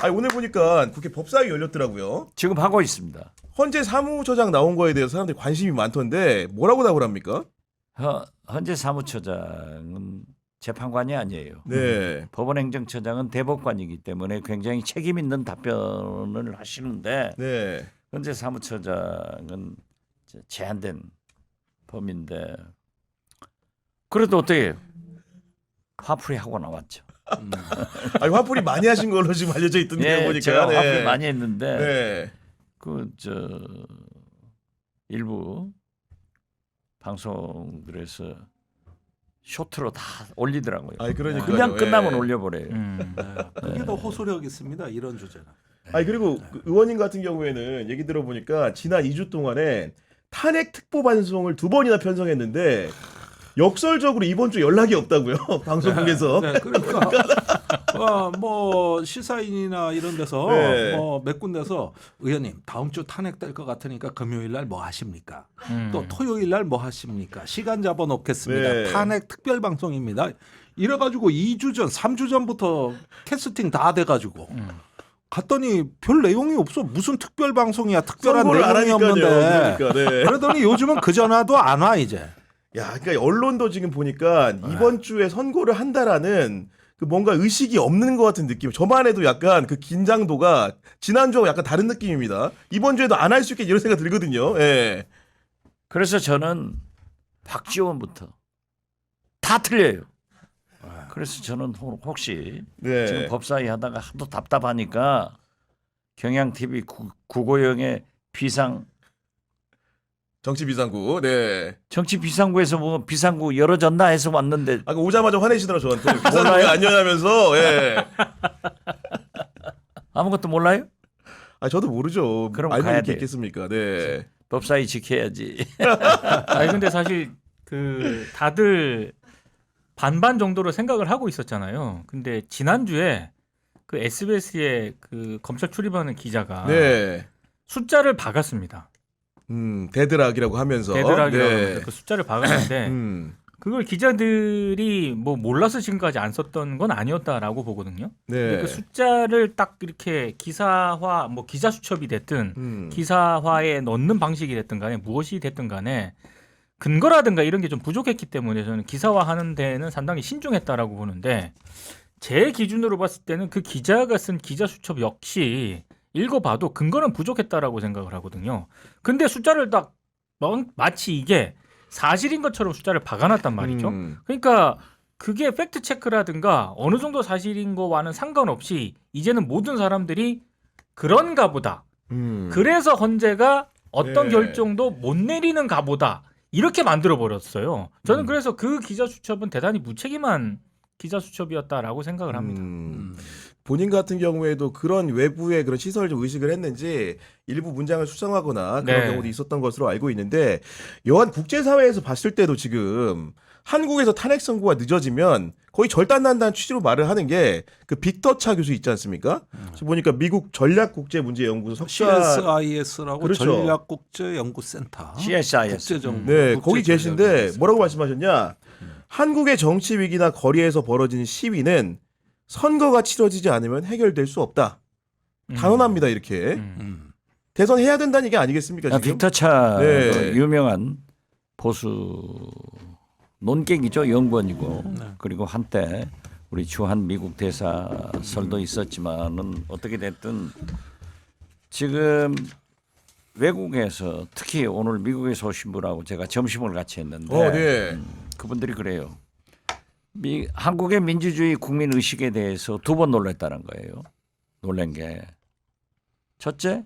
오늘 보니까 국회 법사위 열렸더라고요. 지금 하고 있습니다. 헌재 사무처장 나온 거에 대해서 사람들이 관심이 많던데 뭐라고 답을 합니까? 헌재 사무처장은 재판관이 아니에요. 네. 법원행정처장은 대법관이기 때문에 굉장히 책임 있는 답변을 하시는데 네. 헌재 사무처장은 제한된 범인데 그래도 어떻게 해요? 화풀이 하고 나왔죠. 화풀이 많이 하신 걸로 지금 알려져 있던데 보니까. 제가 네. 화풀이 많이 했는데 네. 일부 방송들에서 쇼트로 다 올리더라고요. 그러니까요. 그냥 끝나면 예. 올려버려요. 그게 더 호소력 있습니다. 이런 주제는. 그리고 그 의원님 같은 경우에는 얘기 들어보니까 지난 2주 동안에 탄핵 특보 반송을 2번이나 편성했는데 역설적으로 이번 주 연락이 없다고요. 방송국에서. 네, 그러니까 뭐 시사인이나 이런 데서 네. 뭐 몇 군데서 의원님 다음 주 탄핵될 것 같으니까 금요일 날 뭐 하십니까? 또 토요일 날 뭐 하십니까? 시간 잡아 놓겠습니다. 네. 탄핵 특별 방송입니다. 이래가지고 2주 전, 3주 전부터 캐스팅 다 돼가지고 갔더니 별 내용이 없어. 무슨 특별 방송이야? 특별한 선고를 안 내용이 하니까요. 없는데. 그러니까, 네. 그러더니 요즘은 그 전화도 안 와 이제. 그러니까 언론도 지금 보니까 이번 주에 선고를 한다라는 그 뭔가 의식이 없는 것 같은 느낌. 저만 해도 약간 그 긴장도가 지난주하고 약간 다른 느낌입니다. 이번 주에도 안 할 수 있게 이런 생각 들거든요. 예. 그래서 저는 박지원부터 다 틀려요. 그래서 저는 혹시 네. 지금 법사위 하다가 하도 답답하니까 경향TV 구고영의 정치 비상구. 네. 정치 비상구에서 뭐 비상구 열어졌나 해서 왔는데 오자마자 화내시더라 저한테. 몰라요? 비상구가 안 여냐면서. 예. 아무것도 몰라요? 저도 모르죠. 그럼 알면 가야 이렇게 돼요. 있겠습니까? 네. 법사위 지켜야지. 근데 사실 그 다들 반반 정도로 생각을 하고 있었잖아요. 근데 지난주에 그 SBS의 그 검찰 출입하는 기자가 네. 숫자를 박았습니다. 데드락이라고 하면서. 데드락이라고 네. 하면서 그 숫자를 박았는데 그걸 기자들이 뭐 몰라서 지금까지 안 썼던 건 아니었다라고 보거든요. 근데 네. 그 숫자를 딱 이렇게 기사화, 뭐 기자 수첩이 됐든 기사화에 넣는 방식이 됐든 간에 무엇이 됐든 간에 근거라든가 이런 게 좀 부족했기 때문에 저는 기사화하는 데는 상당히 신중했다라고 보는데 제 기준으로 봤을 때는 그 기자가 쓴 기자 수첩 역시 읽어봐도 근거는 부족했다라고 생각을 하거든요. 근데 숫자를 딱 마치 이게 사실인 것처럼 숫자를 박아놨단 말이죠. 그러니까 그게 팩트 체크라든가 어느 정도 사실인 거와는 상관없이 이제는 모든 사람들이 그런가 보다. 그래서 헌재가 어떤 네. 결정도 못 내리는가 보다. 이렇게 만들어 버렸어요. 저는 그래서 그 기자 수첩은 대단히 무책임한 기자 수첩이었다라고 생각을 합니다. 본인 같은 경우에도 그런 외부의 그런 시선을 좀 의식을 했는지 일부 문장을 수정하거나 그런 네. 경우도 있었던 것으로 알고 있는데 여한 국제사회에서 봤을 때도 지금 한국에서 탄핵 선고가 늦어지면 거의 절단난다는 취지로 말을 하는 게 그 빅터 차 교수 있지 않습니까? 그래서 보니까 미국 전략국제문제연구소 석사 CSIS라고 그렇죠. 전략국제연구센터. CSIS. 국제정보. 네, 거기 국제전략연구센터. 계신데 뭐라고 말씀하셨냐? 한국의 정치 위기나 거리에서 벌어지는 시위는 선거가 치러지지 않으면 해결될 수 없다. 단언합니다 이렇게. 대선 해야 된다는 얘기 아니겠습니까 지금? 빅터차 네. 그 유명한 보수 논객이죠. 연구원이고 그리고 한때 우리 주한 미국 대사설도 있었지만은 어떻게 됐든 지금 외국에서 특히 오늘 미국에서 오신 분하고 제가 점심을 같이 했는데 네. 그분들이 그래요. 한국의 민주주의 국민 의식에 대해서 2번 놀랐다는 거예요. 놀란 게 첫째,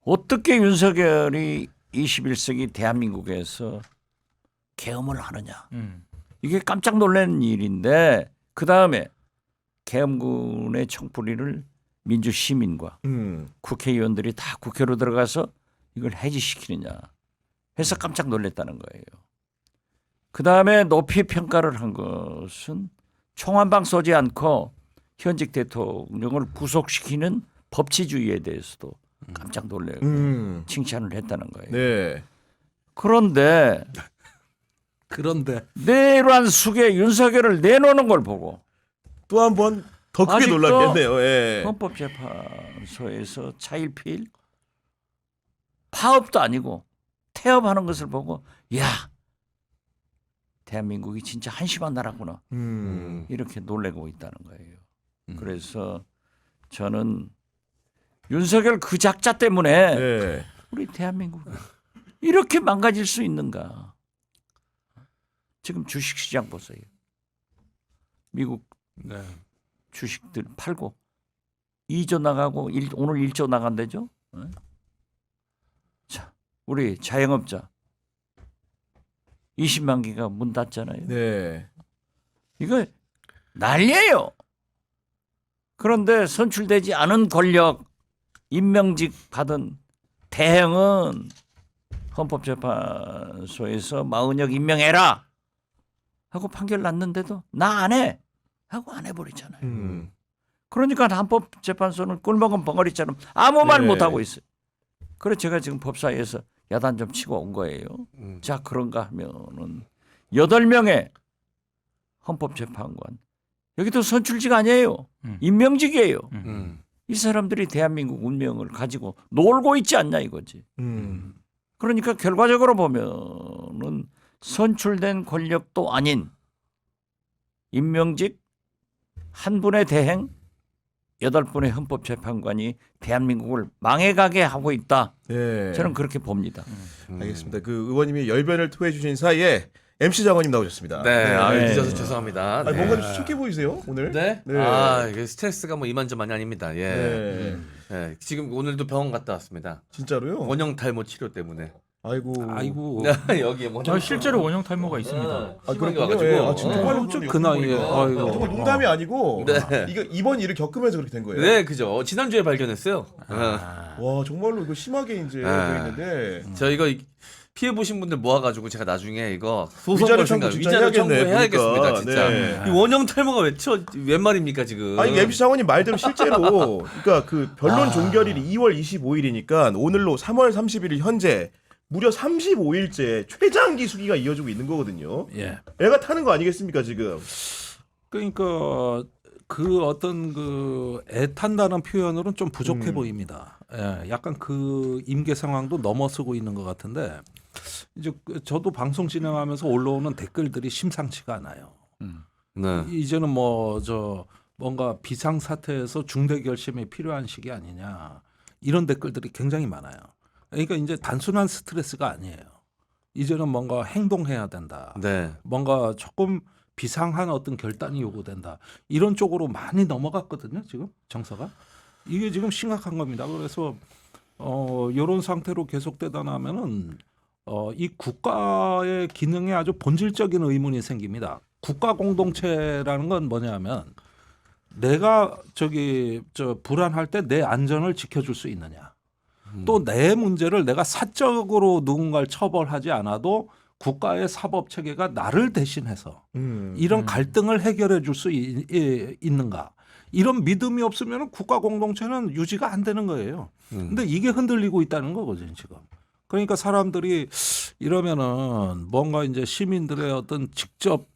어떻게 윤석열이 21세기 대한민국에서 계엄을 하느냐. 이게 깜짝 놀란 일인데 그 다음에 계엄군의 총부리를 민주 시민과 국회의원들이 다 국회로 들어가서 이걸 해지시키느냐 해서 깜짝 놀랐다는 거예요. 그 다음에 높이 평가를 한 것은 총 한 방 쏘지 않고 현직 대통령을 구속시키는 법치주의에 대해서도 깜짝 놀래고 칭찬을 했다는 거예요. 네. 그런데 그런데 내란 숙에 윤석열을 내놓는 걸 보고 또 한 번 더 크게 아직도 놀랐겠네요. 예. 헌법재판소에서 차일피일 파업도 아니고 태업하는 것을 보고 야 대한민국이 진짜 한심한 나라구나 이렇게 놀래고 있다는 거예요. 그래서 저는 윤석열 그 작자 때문에 예. 우리 대한민국이 이렇게 망가질 수 있는가. 지금 주식시장 보세요. 미국 네. 주식들 팔고 2조 나가고 오늘 1조 나간대죠. 네? 자, 우리 자영업자 20만 개가 문 닫잖아요. 네. 이거 난리예요. 그런데 선출되지 않은 권력 임명직 받은 대행은 헌법재판소에서 마은혁 임명해라 하고 판결 났는데도 나 안 해 하고 안 해버리잖아요. 그러니까 헌법재판소는 꿀먹은 벙어리처럼 아무 말 네. 못하고 있어요. 그래서 제가 지금 법사위에서 야단 좀 치고 온 거예요. 자 그런가 하면은 8명의 헌법재판관 여기도 선출직 아니에요. 임명직이에요. 이 사람들이 대한민국 운명을 가지고 놀고 있지 않냐 이거지. 그러니까 결과적으로 보면은 선출된 권력도 아닌 임명직 한 분의 대행 8분의 헌법재판관이 대한민국을 망해가게 하고 있다. 예. 저는 그렇게 봅니다. 알겠습니다. 그 의원님이 열변을 토해 주신 사이에 MC 장관님 나오셨습니다. 네, 아, 네. 늦어서 죄송합니다. 아니, 네. 뭔가 좀 수척해 보이세요 오늘? 네? 네. 아, 이게 스트레스가 뭐 이만저만이 아닙니다. 예. 네. 예, 지금 오늘도 병원 갔다 왔습니다. 진짜로요? 원형 탈모 치료 때문에. 아이고. 아이고. 여기에 뭐 저 실제로 원형 탈모가 있습니다. 아, 심하게 그렇군요. 와가지고. 예. 아, 지금 정말로 좀 그러네요. 그 나이에. 보니까. 아이고. 정말 농담이 아니고 네. 이거 이번 일을 겪으면서 그렇게 된 거예요. 네, 그죠. 지난주에 발견했어요. 와 정말로 이거 심하게 이제 돼 있는데 저 이거 피해 보신 분들 모아가지고 제가 나중에 이거 위자료 소송을 청구 생각, 진짜 위자료 해야겠네, 청구해야겠습니다, 보니까. 진짜. 네. 이 원형 탈모가 웬 말입니까 지금? 아니 MC 장관님 말대로 실제로 그러니까 그 변론 종결일이 2월 25일이니까 오늘로 3월 31일 현재 무려 35일째 최장기 수기가 이어지고 있는 거거든요. 예. 애가 타는 거 아니겠습니까 지금? 그러니까 그 어떤 그 애탄다는 표현으로는 좀 부족해 보입니다. 예, 약간 그 임계 상황도 넘어서고 있는 것 같은데 이제 저도 방송 진행하면서 올라오는 댓글들이 심상치가 않아요. 네. 이제는 뭐 저 뭔가 비상 사태에서 중대 결심이 필요한 시기 아니냐 이런 댓글들이 굉장히 많아요. 그러니까 이제 단순한 스트레스가 아니에요. 이제는 뭔가 행동해야 된다. 네. 뭔가 조금 비상한 어떤 결단이 요구된다. 이런 쪽으로 많이 넘어갔거든요. 지금 정서가. 이게 지금 심각한 겁니다. 그래서 이런 상태로 계속되다 나면은 이 국가의 기능에 아주 본질적인 의문이 생깁니다. 국가 공동체라는 건 뭐냐면 내가 불안할 때 내 안전을 지켜줄 수 있느냐. 또 내 문제를 내가 사적으로 누군가를 처벌하지 않아도 국가의 사법 체계가 나를 대신해서 이런 갈등을 해결해 줄 수 있는가. 이런 믿음이 없으면 국가 공동체는 유지가 안 되는 거예요. 근데 이게 흔들리고 있다는 거거든요, 지금. 그러니까 사람들이 이러면은 뭔가 이제 시민들의 어떤 직접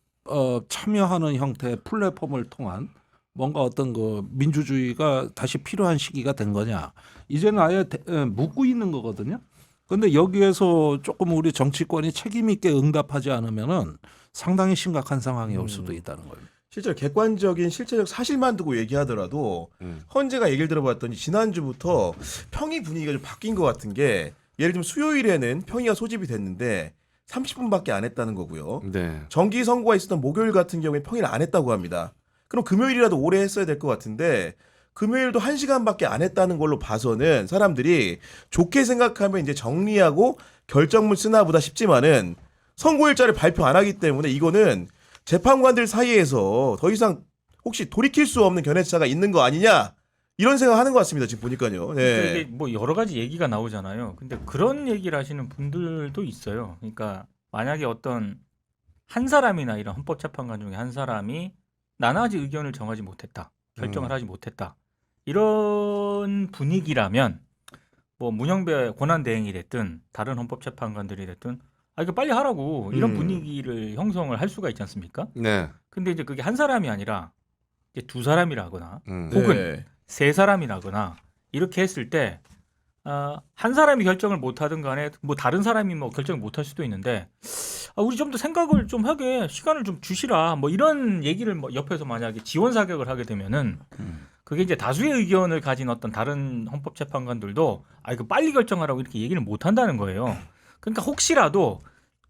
참여하는 형태의 플랫폼을 통한 뭔가 어떤 그 민주주의가 다시 필요한 시기가 된 거냐. 이제는 아예 묻고 있는 거거든요. 그런데 여기에서 조금 우리 정치권이 책임 있게 응답하지 않으면은 상당히 심각한 상황이 올 수도 있다는 거예요. 실제로 객관적인 실제적 사실만 두고 얘기하더라도 헌재가 얘기를 들어봤더니 지난주부터 평의 분위기가 좀 바뀐 것 같은 게 예를 들면 수요일에는 평의가 소집이 됐는데 30분밖에 안 했다는 거고요. 네. 정기 선고가 있었던 목요일 같은 경우에 평의를 안 했다고 합니다. 그럼 금요일이라도 오래 했어야 될 것 같은데 금요일도 1시간밖에 안 했다는 걸로 봐서는 사람들이 좋게 생각하면 이제 정리하고 결정문 쓰나 보다 싶지만은 선고일자를 발표 안 하기 때문에 이거는 재판관들 사이에서 더 이상 혹시 돌이킬 수 없는 견해차가 있는 거 아니냐 이런 생각하는 것 같습니다. 지금 보니까요. 그러니까 네. 이게 뭐 여러 가지 얘기가 나오잖아요. 근데 그런 얘기를 하시는 분들도 있어요. 그러니까 만약에 어떤 한 사람이나 이런 헌법재판관 중에 한 사람이 나는 아직 의견을 정하지 못했다. 결정을 하지 못했다. 이런 분위기라면 뭐 문영배 권한대행이 됐든 다른 헌법재판관들이 됐든 이거 빨리 하라고 이런 분위기를 형성을 할 수가 있지 않습니까? 네. 근데 이제 그게 한 사람이 아니라 이제 두 사람이라거나 음. 혹은 네. 세 사람이라거나 이렇게 했을 때 한 사람이 결정을 못하든 간에 뭐 다른 사람이 뭐 결정을 못할 수도 있는데 우리 좀 더 생각을 좀 하게 시간을 좀 주시라 뭐 이런 얘기를 뭐 옆에서 만약에 지원 사격을 하게 되면은 그게 이제 다수의 의견을 가진 어떤 다른 헌법재판관들도 이거 빨리 결정하라고 이렇게 얘기를 못 한다는 거예요. 그러니까 혹시라도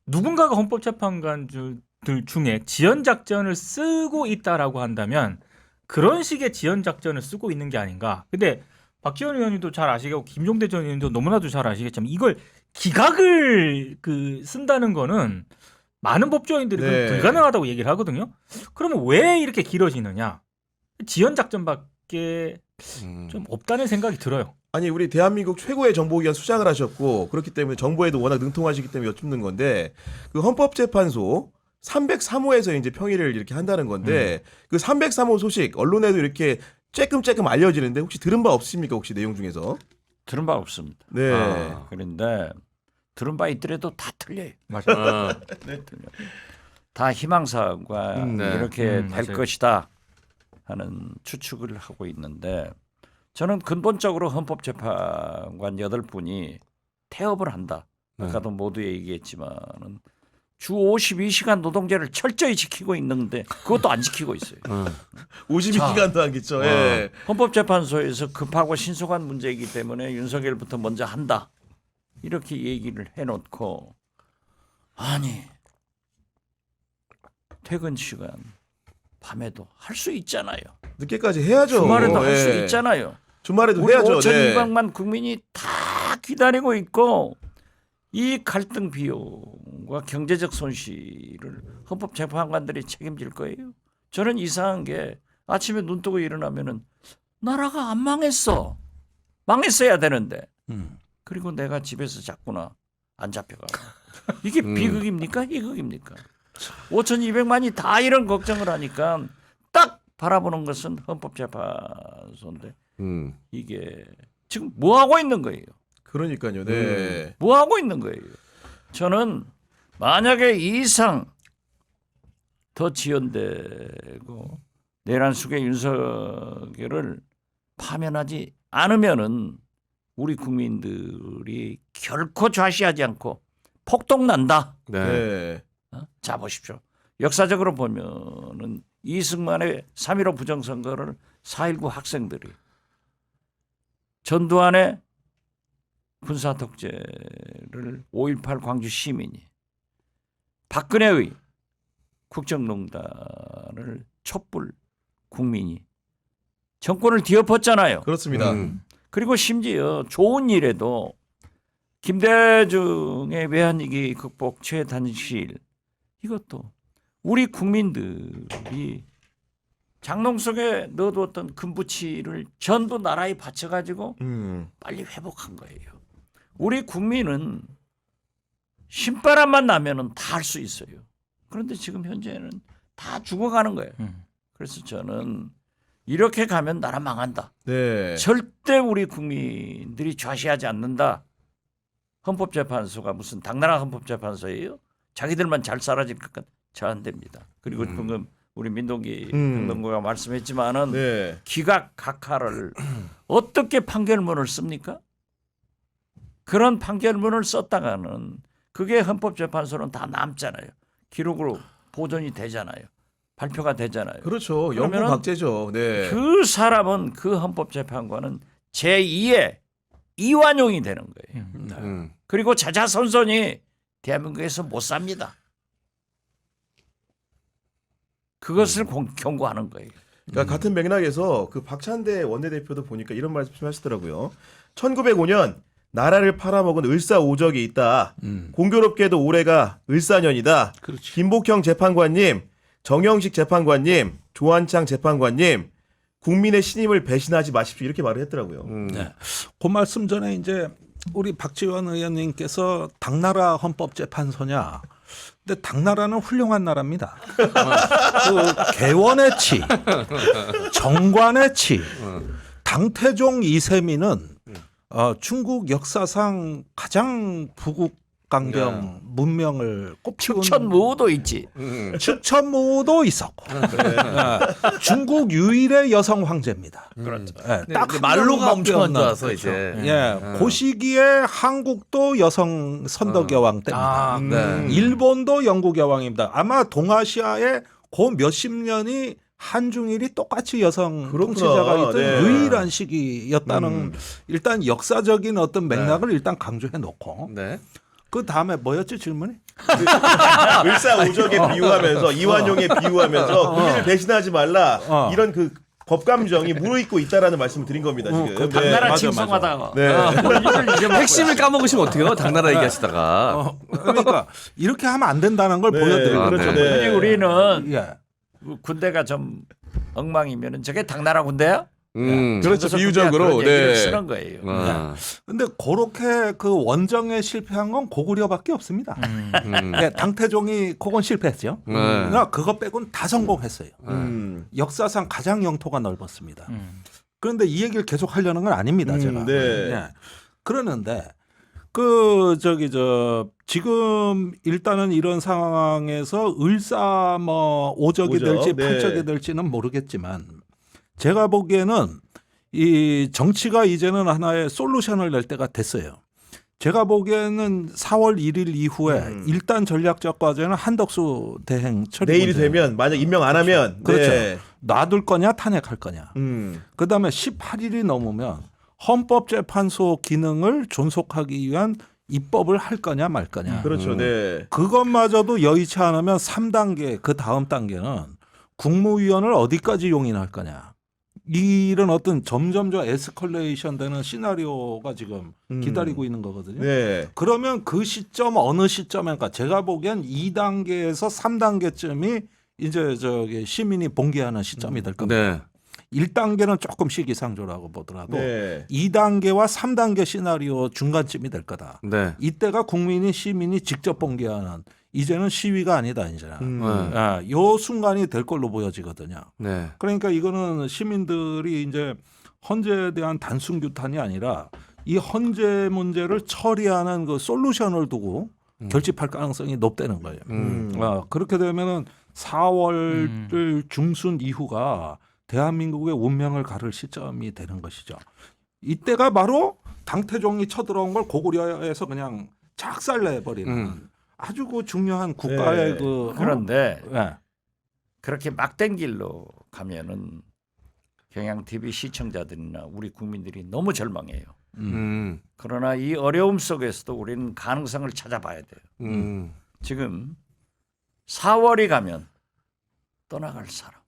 누군가가 헌법재판관들 중에 지연작전을 쓰고 있다라고 한다면 그런 식의 지연작전을 쓰고 있는 게 아닌가. 근데 박지원 의원님도 잘 아시고 김종대 전 의원님도 너무나도 잘 아시겠지만 이걸 기각을 쓴다는 거는 많은 법조인들이 네. 불가능하다고 얘기를 하거든요. 그러면 왜 이렇게 길어지느냐? 지연작전밖에 좀 없다는 생각이 들어요. 아니 우리 대한민국 최고의 정보기관 수장을 하셨고 그렇기 때문에 정보에도 워낙 능통하시기 때문에 여쭙는 건데 그 헌법재판소 303호에서 이제 평의를 이렇게 한다는 건데 그 303호 소식 언론에도 이렇게 쬐끔쬐끔 알려지는데 혹시 들은 바 없습니까? 혹시 내용 중에서? 들은 바 없습니다. 네. 그런데 들은 바 있더라도 다 틀려요. 어. 다 희망사과 네. 이렇게 될 맞아요. 것이다 하는 추측을 하고 있는데 저는 근본적으로 헌법재판관 8분이 태업을 한다. 아까도 모두 얘기했지만은 주 52시간 노동제를 철저히 지키고 있는데 그것도 안 지키고 있어요. 52기간도 안겠죠. 예. 헌법재판소에서 급하고 신속한 문제이기 때문에 윤석열부터 먼저 한다. 이렇게 얘기를 해놓고 아니 퇴근 시간 밤에도 할 수 있잖아요. 늦게까지 해야죠. 주말에도 할 수 예. 있잖아요. 주말에도 우리 해야죠. 5,200만 국민이 다 기다리고 있고 이 갈등 비용과 경제적 손실을 헌법재판관들이 책임질 거예요. 저는 이상한 게 아침에 눈 뜨고 일어나면은 나라가 안 망했어. 망했어야 되는데. 그리고 내가 집에서 잤구나. 안 잡혀가. 이게 비극입니까? 희극입니까? 5,200만이 다 이런 걱정을 하니까 딱 바라보는 것은 헌법재판소인데 이게 지금 뭐 하고 있는 거예요? 그러니까요. 네. 뭐 하고 있는 거예요? 저는 만약에 이 이상 더 지연되고 내란 속의 윤석열을 파면하지 않으면은 우리 국민들이 결코 좌시하지 않고 폭동난다. 네. 자 보십시오. 역사적으로 보면은 이승만의 3.15 부정선거를 4.19 학생들이 전두환의 군사 독재를 5.18 광주 시민이 박근혜의 국정농단을 촛불 국민이 정권을 뒤엎었잖아요. 그렇습니다. 그리고 심지어 좋은 일에도 김대중의 외환위기 극복 최단실 이것도 우리 국민들이 장롱 속에 넣어두었던 금부치를 전부 나라에 바쳐가지고 빨리 회복한 거예요. 우리 국민은 신바람만 나면은 다 할 수 있어요. 그런데 지금 현재는 다 죽어가는 거예요. 그래서 저는 이렇게 가면 나라 망한다. 네. 절대 우리 국민들이 좌시하지 않는다. 헌법재판소가 무슨 당나라 헌법재판소예요? 자기들만 잘 살아질 것 같아. 잘 안 됩니다. 그리고 방금 우리 민동기 평론가가 말씀했지만은 네. 기각 각하를 어떻게 판결문을 씁니까? 그런 판결문을 썼다가는 그게 헌법재판소는 다 남잖아요. 기록으로 보존이 되잖아요. 발표가 되잖아요. 그렇죠. 영구 그러면은 박제죠. 네. 그 사람은 그 헌법재판관은 제2의 이완용이 되는 거예요. 그리고 자자손손이 대한민국에서 못 삽니다. 그것을 경고하는 거예요. 그러니까 같은 맥락에서 그 박찬대 원내대표도 보니까 이런 말씀하시더라고요. 1905년 나라를 팔아먹은 을사오적이 있다. 공교롭게도 올해가 을사년이다. 그렇지. 김복형 재판관님, 정영식 재판관님, 조한창 재판관님, 국민의 신임을 배신하지 마십시오. 이렇게 말을 했더라고요. 네. 그 말씀 전에 이제 우리 박지원 의원님께서 당나라 헌법재판소냐. 근데 당나라는 훌륭한 나라입니다. 그 개원의 치, 정관의 치, 당태종 이세민은 중국 역사상 가장 부국 강경 문명을 꼽히는 축천무도 있지. 축천무도 있었고 예, 중국 유일의 여성 황제입니다. 그렇죠. 예, 딱 한 말로가 명밖에 엄청 안 없는. 좋아서 이제. 예, 그 시기에 한국도 여성 선덕 여왕 때입니다. 아, 네. 일본도 영국 여왕입니다. 아마 동아시아의 그 몇십 년이 한중일이 똑같이 여성 그렇구나. 통치자가 있던 네. 유일한 시기였다는 일단 역사적인 어떤 맥락을 일단 강조해 놓고 네. 그 다음에 뭐였지 질문이? 을사오적에 비유하면서 이완용에 비유하면서 우리를 배신하지 말라 이런 그 법감정이 무르익고 있다라는 말씀을 드린 겁니다 지금. 그 당나라 맞아, 칭송하다가 네. 본인을 잊어먹고 핵심을 까먹으시면 어떡해요? 당나라 얘기하시다가. 그러니까 이렇게 하면 안 된다는 걸 네, 보여드리는 그렇죠. 거죠. 네. 굳이 우리는 예. 군대가 좀 엉망이면은 저게 당나라 군대야? 그렇죠. 그래서 비유적으로. 그런 얘기를 네. 쓰는 거예요. 아. 근데 그렇게 그 원정에 실패한 건 고구려밖에 없습니다. 예, 당태종이 그건 실패했죠. 그러나 그거 빼고는 다 성공했어요. 역사상 가장 영토가 넓었습니다. 그런데 이 얘기를 계속 하려는 건 아닙니다, 제가. 네. 예. 그러는데 지금 일단은 이런 상황에서 을사 오적이 오적, 될지 네. 팔적이 될지는 모르겠지만 제가 보기에는 이 정치가 이제는 하나의 솔루션을 낼 때가 됐어요. 제가 보기에는 4월 1일 이후에 일단 전략적 과제는 한덕수 대행 처리 내일이 문제예요. 되면 만약 임명 안 하면 그렇죠. 네. 놔둘 거냐 탄핵할 거냐. 그다음에 18일이 넘으면 헌법재판소 기능을 존속하기 위한 입법을 할 거냐 말 거냐. 그렇죠. 네. 그것마저도 여의치 않으면 3단계 그 다음 단계는 국무위원을 어디까지 용인할 거냐. 이런 어떤 점점 에스컬레이션 되는 시나리오가 지금 기다리고 있는 거거든요. 네. 그러면 그 시점 어느 시점에 그러니까 제가 보기엔 2단계에서 3단계쯤이 이제 시민이 봉기하는 시점이 될 겁니다. 네. 1단계는 조금 시기상조라고 보더라도 네. 2단계와 3단계 시나리오 중간쯤이 될 거다. 네. 이때가 시민이 직접 봉기하는 이제는 시위가 아니다 이제는. 네. 요 순간이 될 걸로 보여지거든요. 네. 그러니까 이거는 시민들이 이제 헌재에 대한 단순 규탄이 아니라 이 헌재 문제를 처리하는 그 솔루션을 두고 결집할 가능성이 높다는 거예요. 그렇게 되면은 4월 중순 이후가 대한민국의 운명을 가를 시점이 되는 것이죠. 이때가 바로 당태종이 쳐들어온 걸 고구려에서 그냥 작살내버리는 아주 그 중요한 국가의 네. 그런데 네. 그렇게 막된 길로 가면은 경향 TV 시청자들이나 우리 국민들이 너무 절망해요. 그러나 이 어려움 속에서도 우리는 가능성을 찾아봐야 돼요. 지금 4월이 가면 떠나갈 사람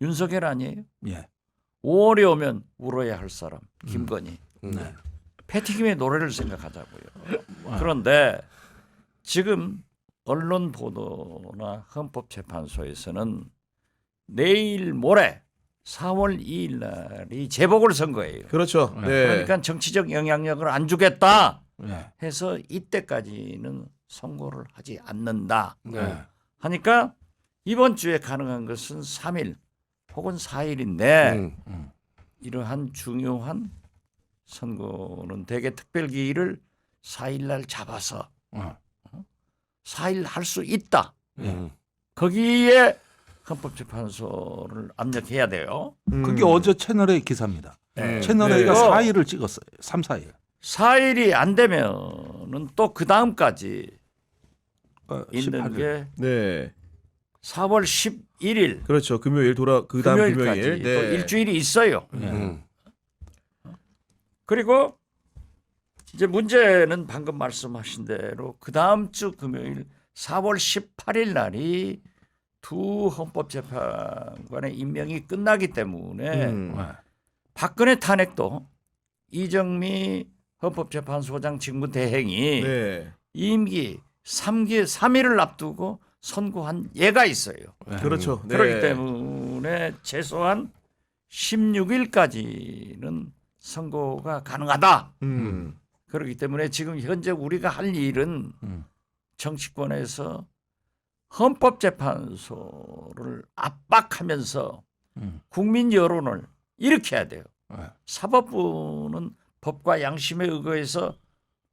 윤석열 아니에요? 예. 5월이 오면 울어야 할 사람 김건희. 네. 패티김의 노래를 생각하자고요. 그런데 지금 언론 보도나 헌법재판소에서는 내일 모레 4월 2일 날이 재보궐선거예요. 그렇죠. 네. 그러니까 정치적 영향력을 안 주겠다 네. 해서 이때까지는 선고를 하지 않는다 네. 하니까 이번 주에 가능한 것은 3일 혹은 4일인데 이러한 중요한 선거는 대개 특별기일을 4일 날 잡아서 4일 할 수 있다. 거기에 헌법재판소를 압력해야 돼요. 그게 어제 채널A 기사입니다. 네. 채널A가 네. 4일을 찍었어요. 3, 4일. 4일이 안 되면은 또 그 다음까지 있는 18일. 게 네. 4월 11일 그렇죠. 금요일 그다음 금요일까지 금요일. 또 네. 일주일이 있어요. 그리고 이제 문제는 방금 말씀하신 대로 그 다음 주 금요일 4월 18일 날이 두 헌법재판관의 임명이 끝나기 때문에 박근혜 탄핵도 이정미 헌법재판소장 직무대행이 네. 임기 3일을 앞두고 선고한 예가 있어요. 그렇죠. 네. 그렇기 때문에 최소한 16일까지는 선고가 가능하다. 그렇기 때문에 지금 현재 우리가 할 일은 정치권에서 헌법재판소를 압박하면서 국민 여론을 일으켜야 돼요. 사법부는 법과 양심에 의거해서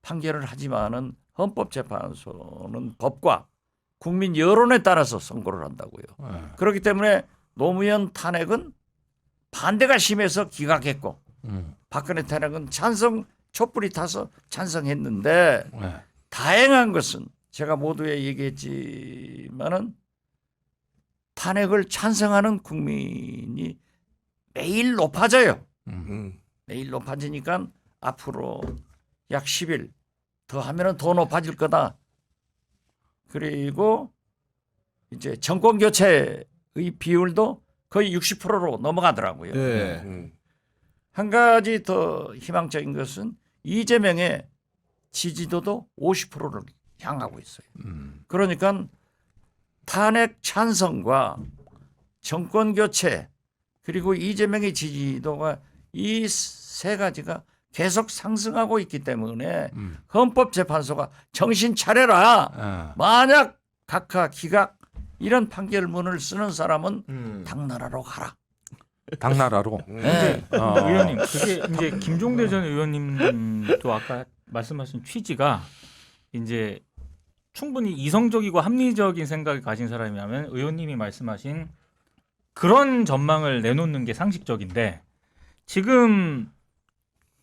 판결을 하지만은 헌법재판소는 법과 국민 여론에 따라서 선고를 한다고요. 그렇기 때문에 노무현 탄핵은 반대가 심해서 기각했고 박근혜 탄핵은 찬성 촛불이 타서 찬성했는데 다행한 것은 제가 모두에 얘기했지만은 탄핵을 찬성하는 국민이 매일 높아져요. 매일 높아지니까 앞으로 약 10일 더 하면은 더 높아질 거다. 그리고 이제 정권 교체의 비율도 거의 60%로 넘어가더라고요. 네. 한 가지 더 희망적인 것은 이재명의 지지도도 50%를 향하고 있어요. 그러니까 탄핵 찬성과 정권 교체 그리고 이재명의 지지도가 이 세 가지가 계속 상승하고 있기 때문에 헌법재판소가 정신 차려라. 만약 각하 기각 이런 판결문을 쓰는 사람은 당나라로 가라. 당나라로. 네. 의원님, 그게 이제 김종대 전 의원님도 아까 말씀하신 취지가 이제 충분히 이성적이고 합리적인 생각을 가진 사람이라면 의원님이 말씀하신 그런 전망을 내놓는 게 상식적인데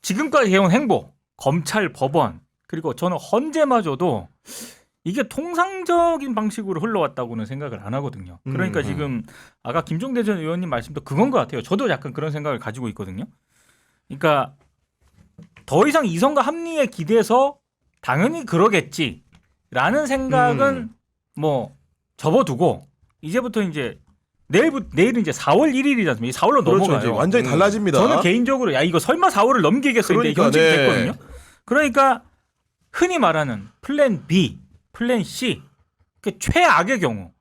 지금까지 해온 행보, 검찰, 법원 그리고 저는 헌재마저도 이게 통상적인 방식으로 흘러왔다고는 생각을 안 하거든요. 그러니까 지금 아까 김종대 전 의원님 말씀도 그건 것 같아요. 저도 약간 그런 생각을 가지고 있거든요. 그러니까 더 이상 이성과 합리에 기대서 당연히 그러겠지라는 생각은 뭐 접어두고 이제부터 이제 내일은 이제 4월 1일이지 않습니까? 4월로 그렇죠. 넘어가요. 이제 완전히 달라집니다. 저는 개인적으로 야 이거 설마 4월을 넘기겠어 이제 그러니까, 현직이 네. 됐거든요. 그러니까 흔히 말하는 플랜 B, 플랜 C 그 최악의 경우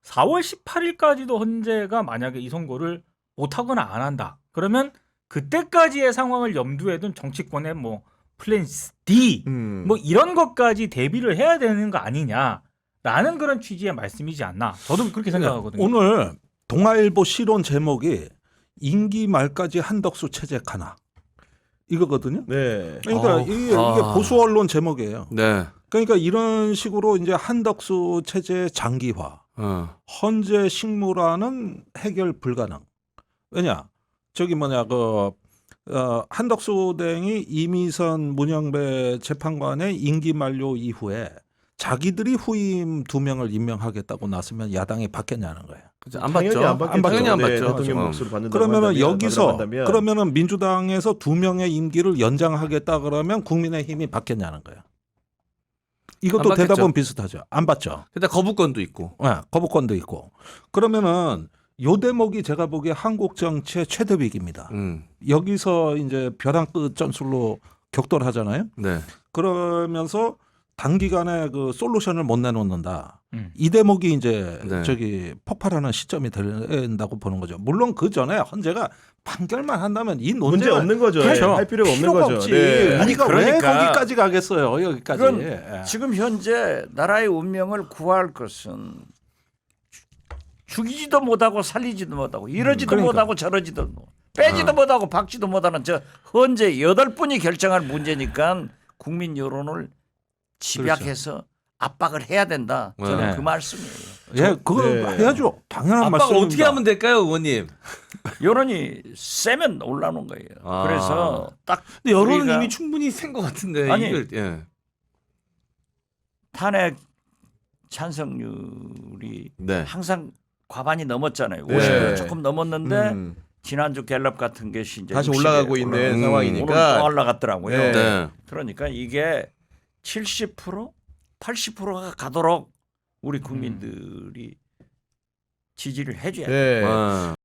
4월 18일까지도 헌재가 만약에 이 선고를 못하거나 안 한다. 그러면 그때까지의 상황을 염두에 둔 정치권의 뭐 플랜 D 뭐 이런 것까지 대비를 해야 되는 거 아니냐라는 그런 취지의 말씀이지 않나. 저도 그렇게 생각하거든요. 오늘 동아일보 실론 제목이 임기 말까지 한덕수 체제하나 이거거든요. 네. 그러니까 이게 보수 언론 제목이에요. 네. 그러니까 이런 식으로 이제 한덕수 체제 장기화, 헌재 식무라는 해결 불가능. 왜냐? 저기 한덕수 등이 이미선 문영배 재판관의 임기 만료 이후에 자기들이 후임 2명을 임명하겠다고 나서면 야당이 받겠냐는 거예요. 그죠? 안 받죠. 안 받겠죠. 당연히 안 네, 받죠. 대통령 몫으로 받는다고 그러면은 한다면, 여기서 받으러 그러면은 민주당에서 2명의 임기를 연장하겠다 그러면 국민의힘이 받겠냐는 거예요. 이것도 안 받겠죠. 대답은 비슷하죠. 안 받죠. 근데 거부권도 있고. 네, 거부권도 있고. 그러면은 요 대목이 제가 보기에 한국 정치의 최대 위기입니다. 여기서 이제 벼랑 끝 전술로 격돌하잖아요. 네. 그러면서 단기간에 그 솔루션을 못 내놓는다. 이 대목이 이제 네. 저기 폭발하는 시점이 된다고 보는 거죠. 물론 그 전에 헌재가 판결만 한다면 이 문제 논제가 없는 거죠. 그렇죠. 할 필요가 없는 필요가 거죠. 없지. 네. 우리가 아니, 왜 그러니까 거기까지 가겠어요? 여기까지. 그건 예. 지금 현재 나라의 운명을 구할 것은 죽이지도 못하고 살리지도 못하고 이러지도 그러니까. 못하고 저러지도 못 빼지도 못하고 박지도 못하는 저 헌재 8분이 결정할 문제니까 국민 여론을 집약해서 압박을 해야 된다. 저는 네. 그 말씀이에요. 예, 그거 네. 해야죠. 당연한 압박 말씀입니다. 어떻게 하면 될까요, 의원님? 여론이 세면 올라오는 거예요. 아. 그래서 딱 근데 여론은 우리가 이미 충분히 센 것 같은데. 아니, 이걸, 예. 탄핵 찬성률이 네. 항상 과반이 넘었잖아요. 네. 50을 조금 넘었는데 음. 지난주 갤럽 같은 것이 이제 다시 60에 올라가고 있는 오늘 또 상황이니까. 올라갔더라고요. 네. 네. 그러니까 이게 70%, 80%가 가도록 우리 국민들이 지지를 해줘야 돼요. 네. 아.